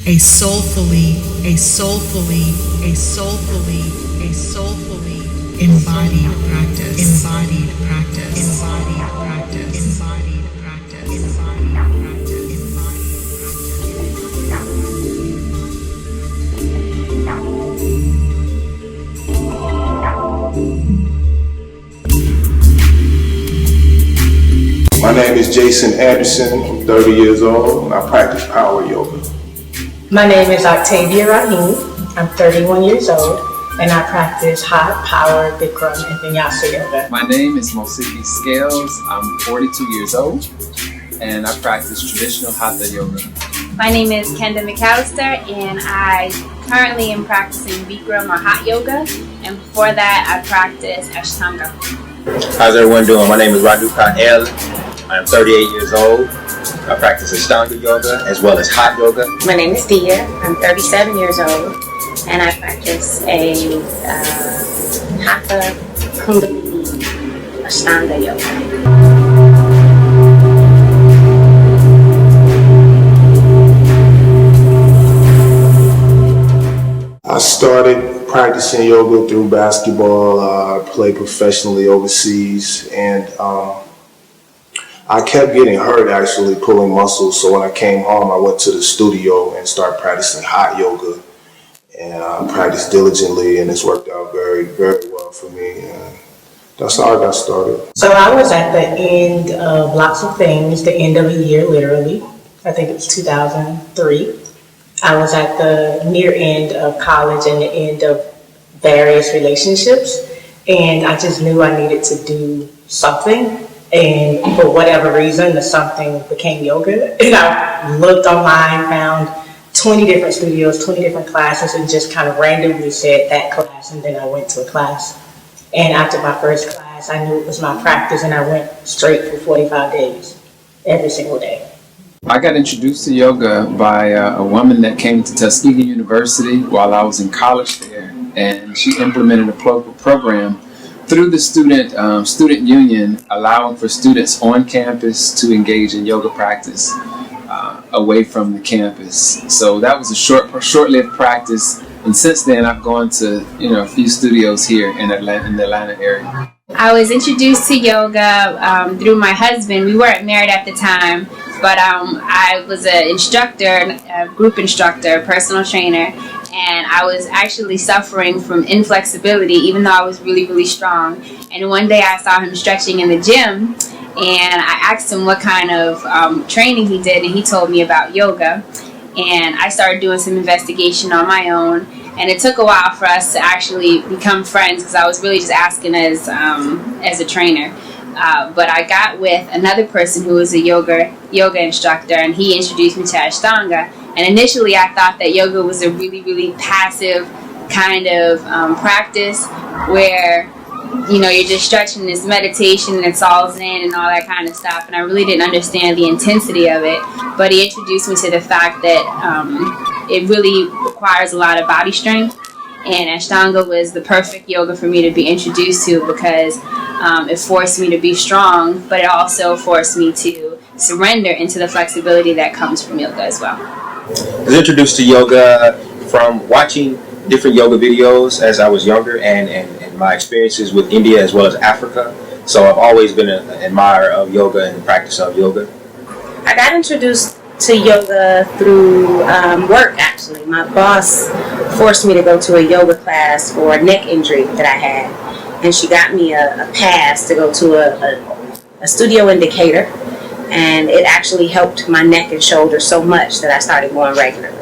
a soulfully, a soulfully, a soulfully, a soulfully embodied practice, embodied practice, embodied practice, embodied practice, embodied practice, My name is Jason Anderson. I'm 30 years old and I practice power yoga. My name is Octavia Rahim. I'm 31 years old and I practice hot power, Bikram, and Vinyasa yoga. My name is Mosiki Scales. I'm 42 years old and I practice traditional Hatha yoga. My name is Kenda McAllister and I currently am practicing Bikram or hot yoga, and before that I practice Ashtanga. How's everyone doing? My name is Raduka El. I'm 38 years old. I practice Ashtanga yoga as well as hot yoga. My name is Dia. I'm 37 years old and I practice a Hatha Kundalini Ashtanga yoga. I started practicing yoga through basketball. I played professionally overseas and I kept getting hurt actually pulling muscles. So when I came home, I went to the studio and started practicing hot yoga. And I practiced diligently and it's worked out very, very well for me. And that's how I got started. So I was at the end of lots of things, the end of a year literally. I think it was 2003. I was at the near end of college and the end of various relationships. And I just knew I needed to do something. And for whatever reason, the something became yoga. And I looked online, found 20 different studios, 20 different classes, and just kind of randomly said that class. And then I went to a class. And after my first class, I knew it was my practice, and I went straight for 45 days, every single day. I got introduced to yoga by a woman that came to Tuskegee University while I was in college there, and she implemented a program through the student union, allowing for students on campus to engage in yoga practice away from the campus. So that was a short-lived practice, and since then I've gone to a few studios here in the Atlanta area. I was introduced to yoga through my husband. We weren't married at the time, but I was an instructor, a group instructor, personal trainer, and I was actually suffering from inflexibility even though I was really, really strong. And one day I saw him stretching in the gym and I asked him what kind of training he did, and he told me about yoga. And I started doing some investigation on my own, and it took a while for us to actually become friends because I was really just asking as a trainer. But I got with another person who was a yoga instructor, and he introduced me to Ashtanga. And initially I thought that yoga was a really, really passive kind of practice where, you're just stretching, this meditation, and it's all zen and all that kind of stuff. And I really didn't understand the intensity of it. But he introduced me to the fact that it really requires a lot of body strength. And Ashtanga was the perfect yoga for me to be introduced to because it forced me to be strong, but it also forced me to surrender into the flexibility that comes from yoga as well. I was introduced to yoga from watching different yoga videos as I was younger and my experiences with India as well as Africa. So I've always been an admirer of yoga and the practice of yoga. I got introduced to yoga through work, actually. My boss forced me to go to a yoga class for a neck injury that I had. And she got me a pass to go to a studio in Decatur. And it actually helped my neck and shoulder so much that I started going regularly.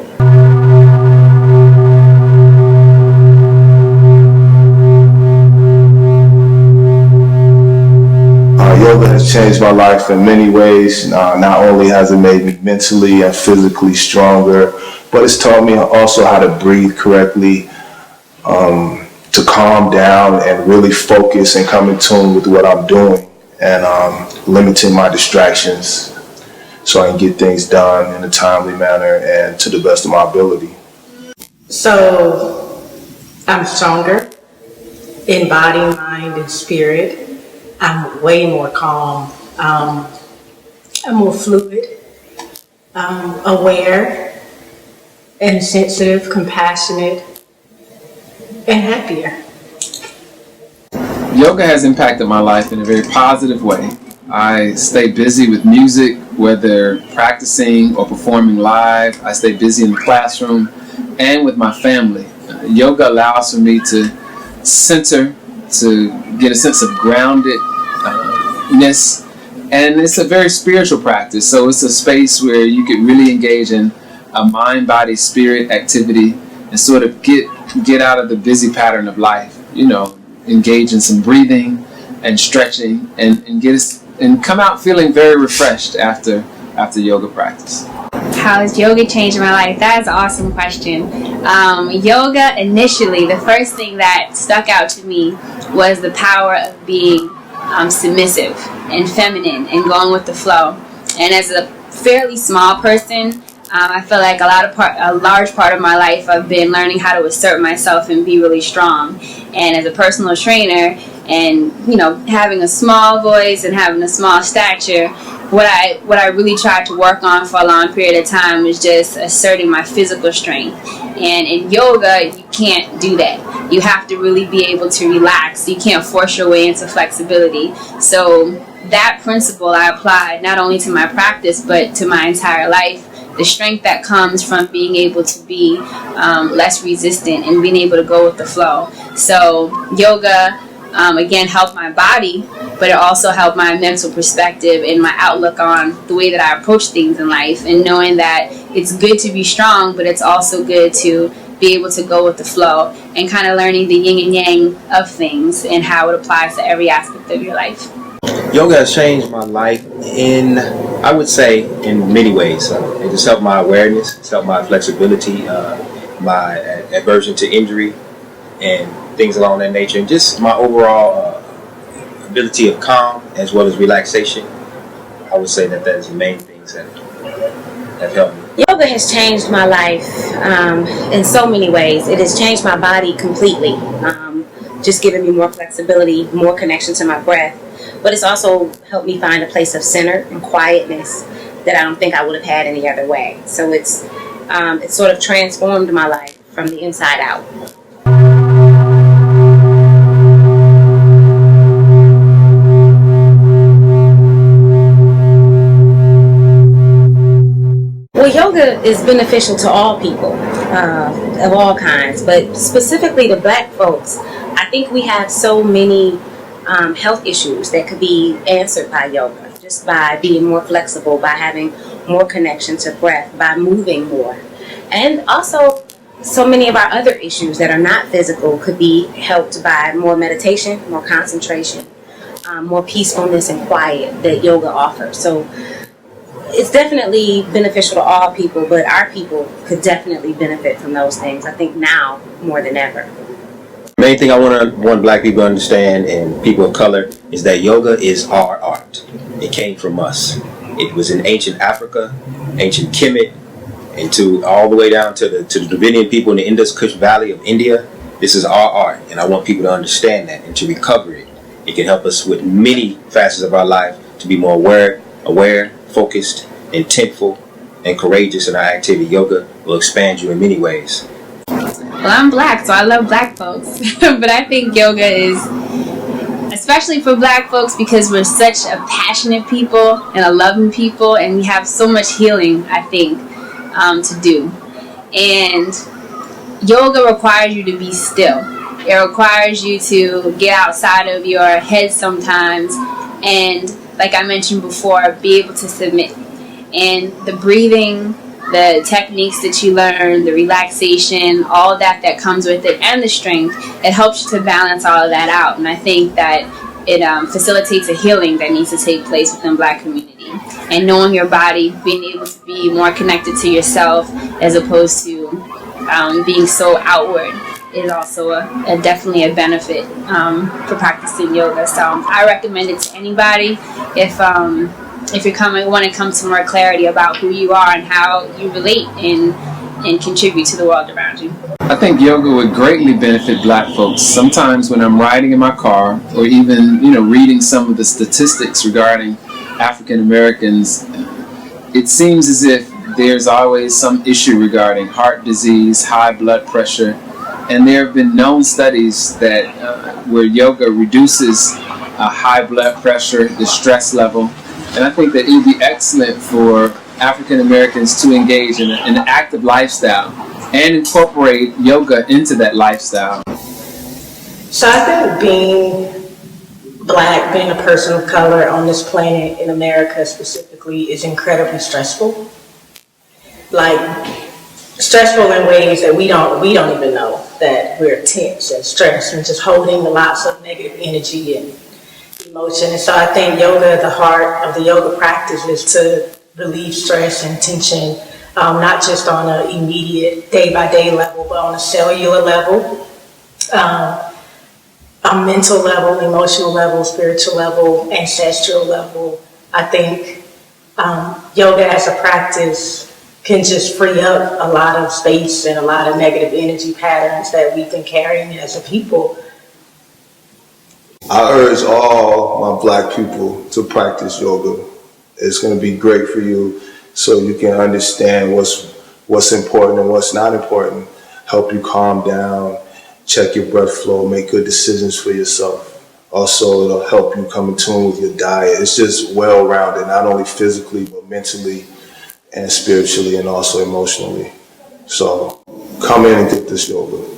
Yoga has changed my life in many ways. Not only has it made me mentally and physically stronger, but it's taught me also how to breathe correctly, to calm down and really focus and come in tune with what I'm doing, and limiting my distractions so I can get things done in a timely manner and to the best of my ability. So I'm stronger in body, mind, and spirit. I'm way more calm. I'm more fluid, aware, and sensitive, compassionate, and happier. Yoga has impacted my life in a very positive way. I stay busy with music, whether practicing or performing live. I stay busy in the classroom and with my family. Yoga allows for me to center, to get a sense of groundedness, and it's a very spiritual practice. So it's a space where you could really engage in a mind, body, spirit activity and sort of get out of the busy pattern of life. You know, engage in some breathing and stretching and come out feeling very refreshed after yoga practice. How has yoga changed my life? That is an awesome question. Yoga, initially, the first thing that stuck out to me was the power of being submissive and feminine and going with the flow. And as a fairly small person, I feel like a large part of my life I've been learning how to assert myself and be really strong. And as a personal trainer, and having a small voice and having a small stature, what I really tried to work on for a long period of time was just asserting my physical strength. And in yoga, you can't do that. You have to really be able to relax. You can't force your way into flexibility. So that principle I applied not only to my practice but to my entire life. The strength that comes from being able to be less resistant and being able to go with the flow. So yoga, again, helped my body, but it also helped my mental perspective and my outlook on the way that I approach things in life, and knowing that it's good to be strong, but it's also good to be able to go with the flow, and kind of learning the yin and yang of things and how it applies to every aspect of your life. Yoga has changed my life I would say, in many ways. It has helped my awareness, it's helped my flexibility, my aversion to injury, and things along that nature, and just my overall ability of calm as well as relaxation. I would say that is the main things that have helped me. Yoga has changed my life in so many ways. It has changed my body completely, just giving me more flexibility, more connection to my breath. But it's also helped me find a place of center and quietness that I don't think I would have had any other way. So it's sort of transformed my life from the inside out. Well, yoga is beneficial to all people of all kinds, but specifically to Black folks. I think we have so many health issues that could be answered by yoga, just by being more flexible, by having more connection to breath, by moving more. And also, so many of our other issues that are not physical could be helped by more meditation, more concentration, more peacefulness and quiet that yoga offers. So it's definitely beneficial to all people, but our people could definitely benefit from those things, I think now more than ever. The main thing I want Black people to understand, and people of color, is that yoga is our art. It came from us. It was in ancient Africa, ancient Kemet, and all the way down to the Dravidian people in the Indus Kush Valley of India. This is our art, and I want people to understand that and to recover it. It can help us with many facets of our life to be more aware, focused, intentful, and courageous in our activity. Yoga will expand you in many ways. Well, I'm Black, so I love Black folks. But I think yoga is, especially for Black folks, because we're such a passionate people and a loving people, and we have so much healing, I think, to do. And yoga requires you to be still. It requires you to get outside of your head sometimes, and like I mentioned before, be able to submit. And the breathing, the techniques that you learn, the relaxation, all that comes with it, and the strength, it helps you to balance all of that out. And I think that it facilitates a healing that needs to take place within Black community. And knowing your body, being able to be more connected to yourself as opposed to being so outward, is also definitely a benefit for practicing yoga. So I recommend it to anybody if you want to come to more clarity about who you are and how you relate and contribute to the world around you. I think yoga would greatly benefit Black folks. Sometimes when I'm riding in my car, or even reading some of the statistics regarding African Americans, it seems as if there's always some issue regarding heart disease, high blood pressure, and there have been known studies that where yoga reduces high blood pressure, the stress level, and I think that it would be excellent for African Americans to engage in an active lifestyle and incorporate yoga into that lifestyle. So I think being Black, being a person of color on this planet in America specifically, is incredibly stressful. Like, stressful in ways that we don't even know that we're tense and stressed and just holding lots of negative energy and emotion. And so I think yoga, the heart of the yoga practice, is to relieve stress and tension, not just on an immediate day-by-day level, but on a cellular level, a mental level, emotional level, spiritual level, ancestral level. I think yoga as a practice can just free up a lot of space and a lot of negative energy patterns that we've been carrying as a people. I urge all my Black people to practice yoga. It's going to be great for you, so you can understand what's important and what's not important, help you calm down, check your blood flow, make good decisions for yourself. Also, it'll help you come in tune with your diet. It's just well-rounded, not only physically, but mentally and spiritually and also emotionally. So come in and get this yoga.